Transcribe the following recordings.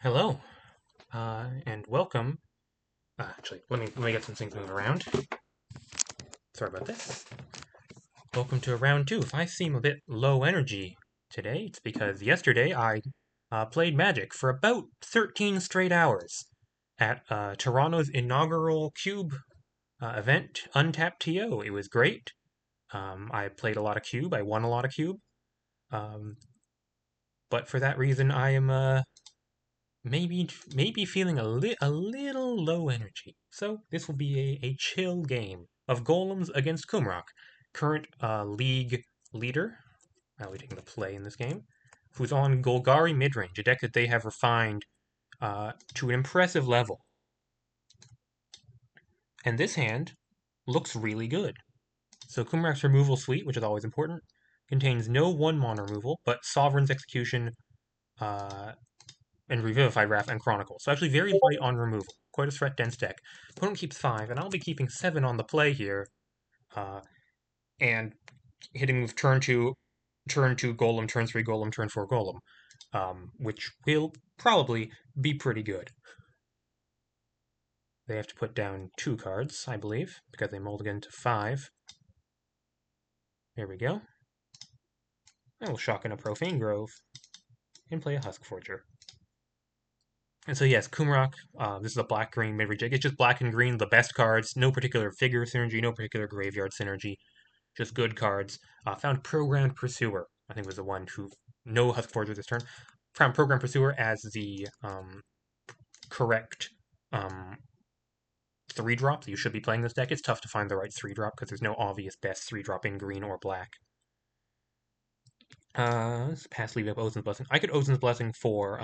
Hello, and welcome. Actually, let me get some things moving around. Sorry about this. Welcome to round two. If I seem a bit low energy today, it's because yesterday I played Magic for about 13 straight hours at Toronto's inaugural Cube event, Untapped TO. It was great. I played a lot of Cube. I won a lot of Cube. Um, but for that reason, I am maybe feeling a little low energy. So this will be a chill game of Golems against Kumrac, current league leader. I'll be taking the play in this game, who's on Golgari Midrange, a deck that they have refined to an impressive level. And this hand looks really good. So Kumrac's removal suite, which is always important, contains no 1-mana removal, but Sovereign's Execution, uh, and Revivified Wrath and Chronicle. So actually very light on removal. Quite a threat dense deck. Opponent keeps 5, and I'll be keeping 7 on the play here. And hitting with turn 2 Golem, turn 3 Golem, turn 4 Golem. Which will probably be pretty good. They have to put down 2 cards, I believe, because they mulligan to 5. There we go. I will shock in a Profane Grove and play a Husk Forger. And so yes, Kumrac, this is a black-green mid-range deck. It's just black and green, the best cards. No particular figure synergy, no particular graveyard synergy. Just good cards. Found Programmed Pursuer, I think was the one who... No Husk Forger this turn. Found Programmed Pursuer as the correct 3-drop that you should be playing this deck. It's tough to find the right 3-drop because there's no obvious best 3-drop in green or black. Let's pass leave up Ozin's Blessing. I could Ozin's Blessing for...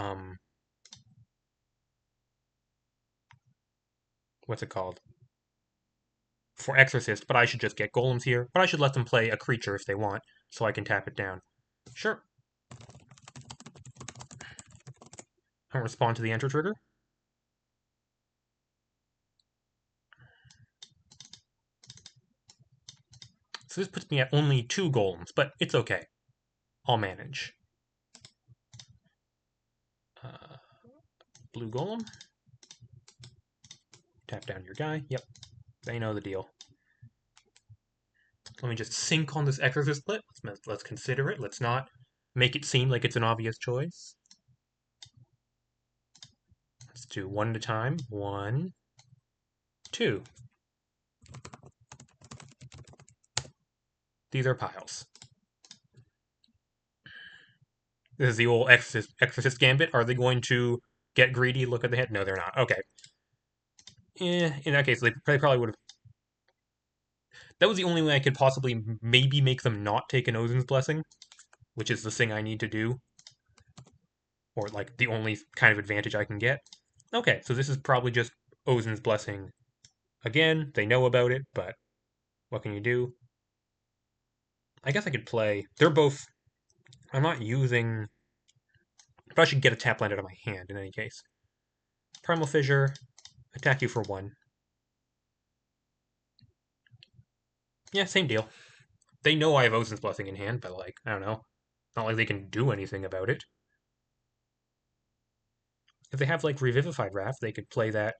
what's it called? For Exorcist, but I should just get Golems here. But I should let them play a creature if they want, so I can tap it down. Sure. I'll respond to the enter trigger. So this puts me at only 2 Golems, but it's okay. I'll manage. Blue Golem. Tap down your guy. Yep, they know the deal. Let me just sync on this Exorcist split. Let's consider it. Let's not make it seem like it's an obvious choice. Let's do 1 at a time. 1, 2. These are piles. This is the old Exorcist Gambit. Are they going to get greedy, look at the head? No, they're not. Okay. In that case, they probably would have... That was the only way I could possibly maybe make them not take an Ozin's Blessing, which is the thing I need to do. Or, like, the only kind of advantage I can get. Okay, so this is probably just Ozin's Blessing. Again, they know about it, but what can you do? I guess I could play... They're both... I'm not using... But I should get a tap land out of my hand in any case. Primal Fissure, attack you for 1. Yeah, same deal. They know I have Ozin's Blessing in hand, but, like, I don't know. Not like they can do anything about it. If they have, like, Revivified Wrath, they could play that,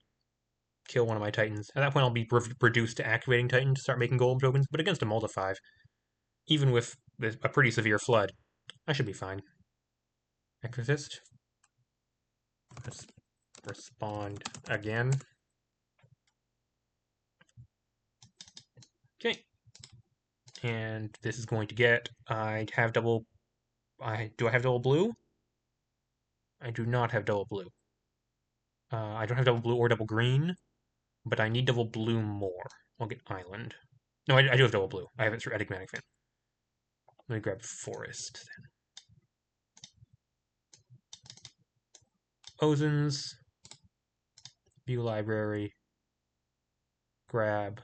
kill one of my Titans. At that point, I'll be reduced to activating Titan to start making Golem tokens, but against a Multi 5, even with a pretty severe flood, I should be fine. Exorcist. Let's respond again. Okay. And this is going to get... I have double... do I have double blue? I do not have double blue. I don't have double blue or double green, but I need double blue more. I'll get island. No, I do have double blue. I have it through Enigmatic Fin. Let me grab forest then. Ozin's, view library, grab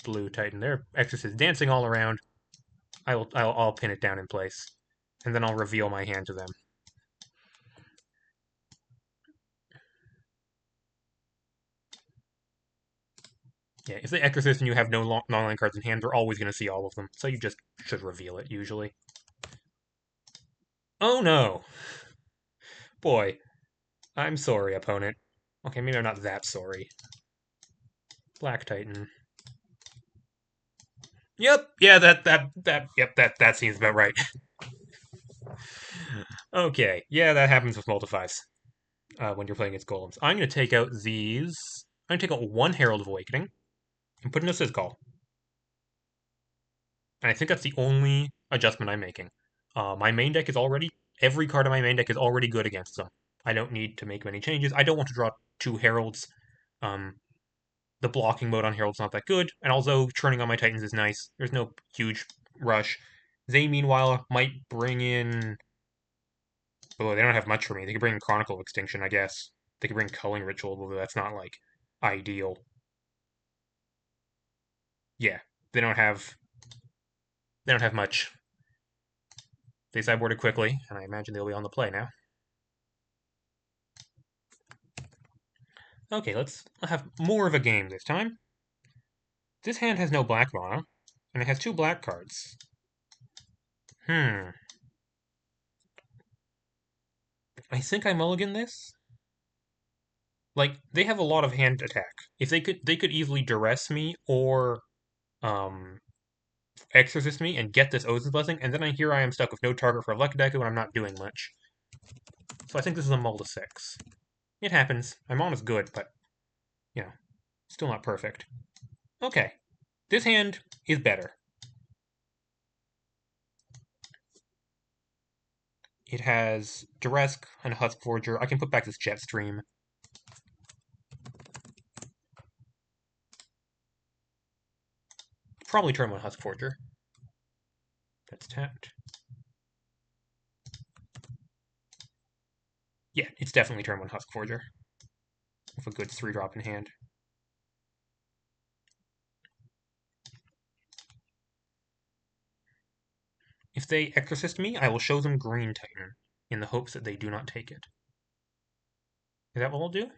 blue Titan. There, Exorcist dancing all around. I'll pin it down in place, and then I'll reveal my hand to them. Yeah, if they Exorcist and you have no non-land cards in hand, they're always going to see all of them, so you just should reveal it, usually. Oh no! Boy. I'm sorry, opponent. Okay, maybe I'm not that sorry. Black Titan. Yep, yeah, that seems about right. Okay, yeah, that happens with multifies when you're playing against golems. I'm going to take out these. I'm going to take out one Herald of Awakening and put in a Syscall. And I think that's the only adjustment I'm making. My main deck is already, every card in my main deck is already good against them. I don't need to make many changes. I don't want to draw two Heralds. Um, the blocking mode on Herald's not that good, and although churning on my Titans is nice, there's no huge rush. They, meanwhile, might bring in. Oh, they don't have much for me. They could bring in Chronicle of Extinction, I guess. They could bring Culling Ritual, although that's not, like, ideal. Yeah, they don't have. They don't have much. They sideboarded quickly, and I imagine they'll be on the play now. Okay, let's have more of a game this time. This hand has no black mana, and it has two black cards. I think I mulligan this. Like, they have a lot of hand attack. If they could easily duress me or um exorcist me and get this Ozin's Blessing, and then here I am stuck with no target for Lekadeka when I'm not doing much. So I think this is a mull to 6. It happens. My mon is good, but you know, still not perfect. Okay. This hand is better. It has Duresk and Husk Forger. I can put back this Jetstream. Probably turn 1 Husk Forger. That's tapped. Yeah, it's definitely turn 1 Husk Forger. With a good 3-drop in hand. If they Exorcist me, I will show them Green Titan, in the hopes that they do not take it. Is that what I'll do?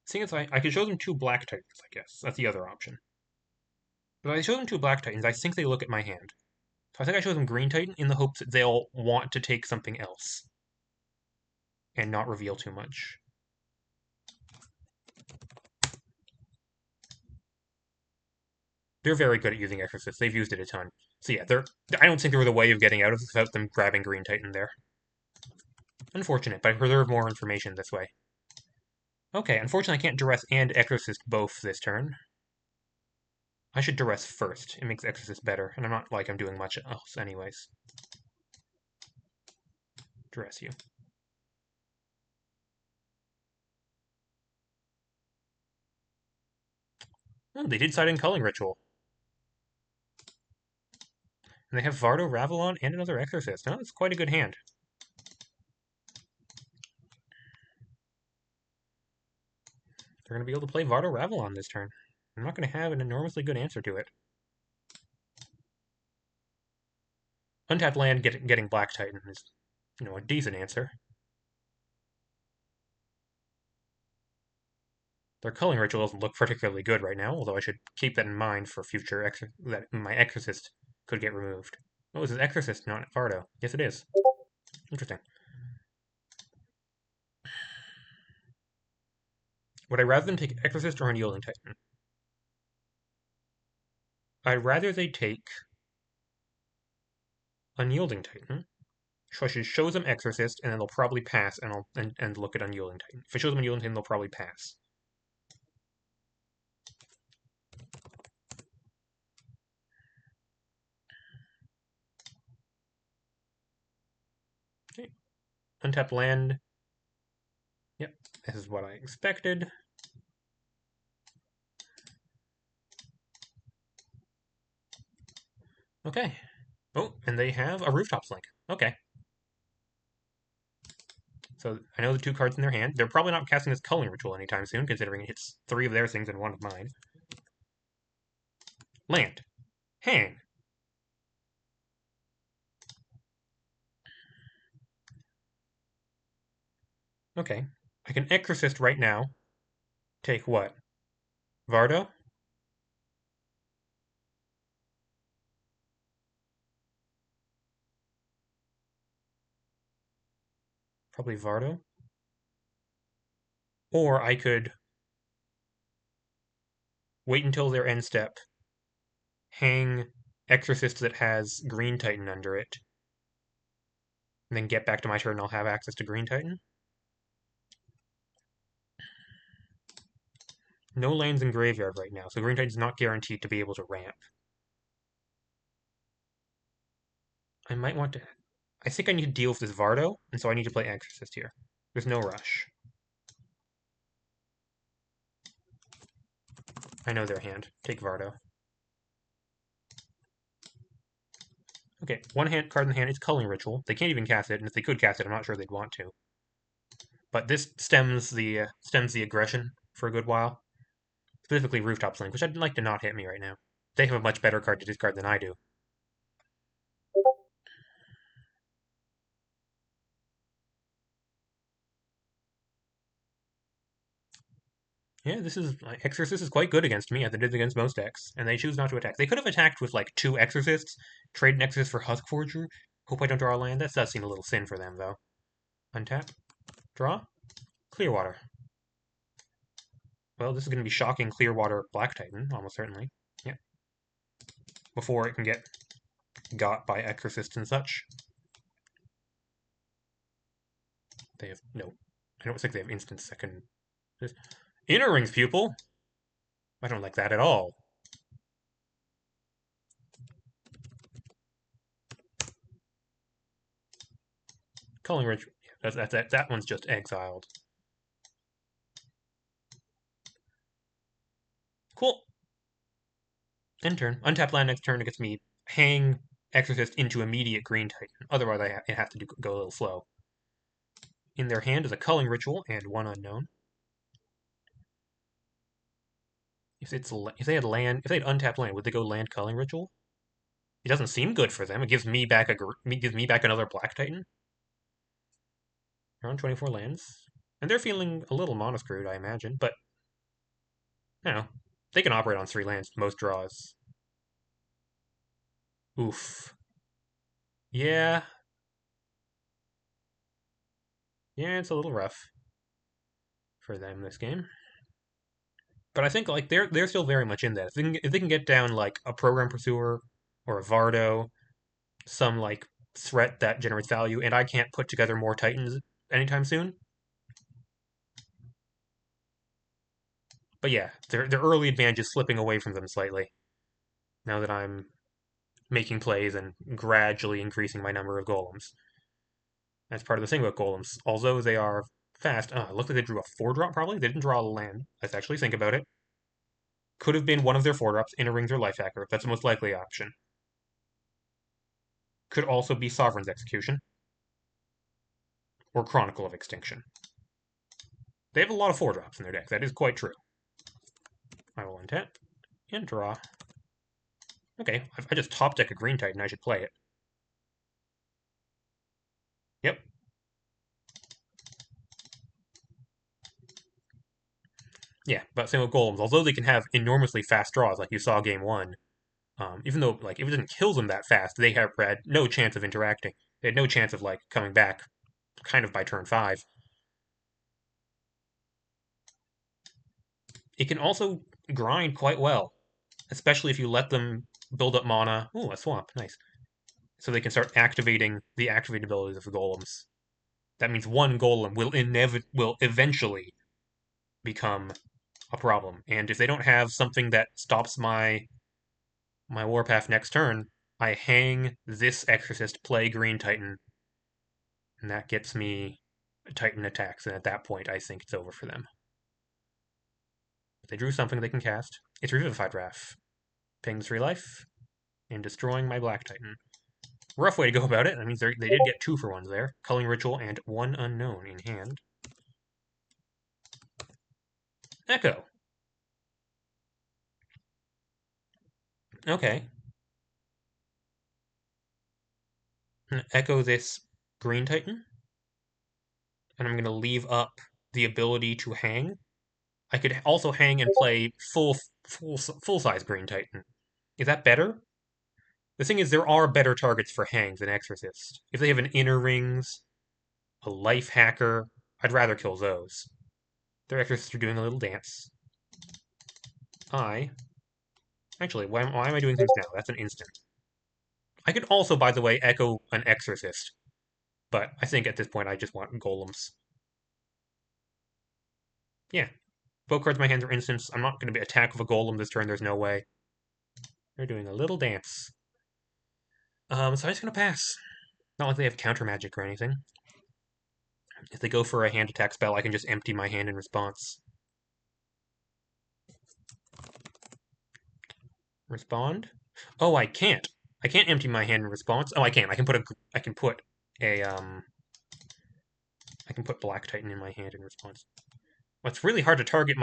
Seeing as I could show them 2 Black Titans, I guess. That's the other option. But if I show them 2 Black Titans, I think they look at my hand. So I think I show them Green Titan in the hopes that they'll want to take something else. And not reveal too much. They're very good at using Exorcist. They've used it a ton. So yeah, I don't think there was a way of getting out of this without them grabbing Green Titan there. Unfortunate, but I preserve more information this way. Okay, unfortunately I can't Duress and Exorcist both this turn. I should Duress first. It makes Exorcist better, and I'm not like I'm doing much else anyways. Duress you. Oh, they did side in Culling Ritual. And they have Vardo, Ravelon, and another Exorcist. Oh, it's quite a good hand. They're going to be able to play Vardo, Ravelon this turn. I'm not going to have an enormously good answer to it. Untapped land getting Black Titan is, a decent answer. Their Culling Ritual doesn't look particularly good right now, although I should keep that in mind for future that my Exorcist could get removed. Oh, this is Exorcist, not Vardo. Yes, it is. Interesting. Would I rather them take Exorcist or Unyielding Titan? I'd rather they take Unyielding Titan. So I should show them Exorcist, and then they'll probably pass, and look at Unyielding Titan. If I show them Unyielding Titan, they'll probably pass. Okay. Untap land. Yep, this is what I expected. Okay. Oh, and they have a Rooftops Link. Okay. So I know the 2 cards in their hand. They're probably not casting this Culling Ritual anytime soon, considering it hits 3 of their things and 1 of mine. Land. Hang. Okay. I can Exorcist right now. Take what? Vardo? Probably Vardo. Or I could wait until their end step, hang Exorcist that has Green Titan under it, and then get back to my turn and I'll have access to Green Titan. No lands in graveyard right now, so Green Titan's not guaranteed to be able to ramp. I might want to... I think I need to deal with this Vardo, and so I need to play Exorcist here. There's no rush. I know their hand. Take Vardo. Okay, one hand card in the hand is Culling Ritual. They can't even cast it, and if they could cast it, I'm not sure they'd want to. But this stems the aggression for a good while. Specifically Rooftop Sling, which I'd like to not hit me right now. They have a much better card to discard than I do. Yeah, this is Exorcist is quite good against me, as it is against most decks, and they choose not to attack. They could have attacked with like 2 Exorcists, trade an Exorcist for Husk Forger. Hope I don't draw a land. That does seem a little sin for them, though. Untap, draw, Clearwater. Well, this is going to be shocking Clearwater Black Titan, almost certainly. Yeah. Before it can get got by Exorcists and such. They have no. I don't think they have instant second. Inner Rings Pupil. I don't like that at all. Culling Ridge. That one's just exiled. Cool. End turn. Untap land next turn. It gets me hang Exorcist into immediate Green Titan. Otherwise, I have to go a little slow. In their hand is a Culling Ritual and 1 unknown. If they had untapped land, would they go land Culling Ritual? It doesn't seem good for them. It gives me back another Black Titan. Around 24 lands, and they're feeling a little mono-screwed, I imagine. But you know, they can operate on 3 lands most draws. Oof. Yeah. Yeah, it's a little rough for them this game. But I think like they're still very much in that. If they can get down like a Program Pursuer or a Vardo, some like threat that generates value, and I can't put together more Titans anytime soon. But yeah, their early advantage is slipping away from them slightly. Now that I'm making plays and gradually increasing my number of golems. That's part of the thing about golems. Although they are fast, it looked like they drew a 4-drop probably. They didn't draw a land. Let's actually think about it. Could have been one of their 4-drops, Inner Rings or Life Hacker. That's the most likely option. Could also be Sovereign's Execution. Or Chronicle of Extinction. They have a lot of 4-drops in their deck. That is quite true. I will untap and draw. Okay, I just top deck a Green Titan. I should play it. Yep. Yeah, but same with golems. Although they can have enormously fast draws, like you saw game 1, even though like if it didn't kill them that fast, they had no chance of interacting. They had no chance of like coming back, kind of by turn 5. It can also grind quite well, especially if you let them build up mana. Ooh, a swamp, nice. So they can start activating the activate abilities of the golems. That means one golem will eventually become a problem. And if they don't have something that stops my Warpath next turn, I hang this Exorcist, play Green Titan, and that gets me Titan attacks, and at that point I think it's over for them. But they drew something they can cast. It's Revivified Wrath. Paying 3 life, and destroying my Black Titan. Rough way to go about it. That means they did get 2 for 1s there. Culling Ritual and 1 unknown in hand. Echo. Okay. Echo this Green Titan. And I'm going to leave up the ability to hang. I could also hang and play full-size Green Titan. Is that better? The thing is, there are better targets for hangs than Exorcist. If they have an Inner Rings, a Life Hacker, I'd rather kill those. Their exorcists are doing a little dance. Actually, why am I doing things now? That's an instant. I could also, by the way, echo an exorcist. But I think at this point I just want golems. Yeah. Both cards in my hands are instants. I'm not going to be attack with a golem this turn. There's no way. They're doing a little dance. So I'm just going to pass. Not like they have counter magic or anything. If they go for a hand attack spell, I can just empty my hand in response. Respond? Oh, I can't. I can't empty my hand in response. Oh, I can. I can put a. I can put a. I can put Black Titan in my hand in response. Well, it's really hard to target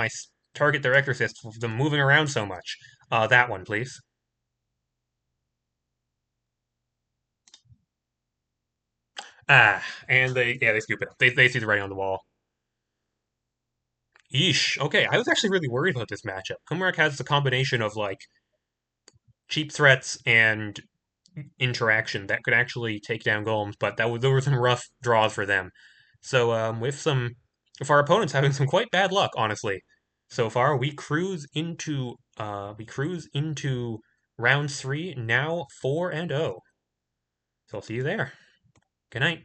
their exorcist with them moving around so much. That one, please. And they scoop it up. They see the writing on the wall. Yeesh. Okay, I was actually really worried about this matchup. Kumrac has a combination of like cheap threats and interaction that could actually take down golems, but those were some rough draws for them. So with our opponents having some quite bad luck, honestly, so far we cruise into round 3 now 4-0. So I'll see you there. Good night.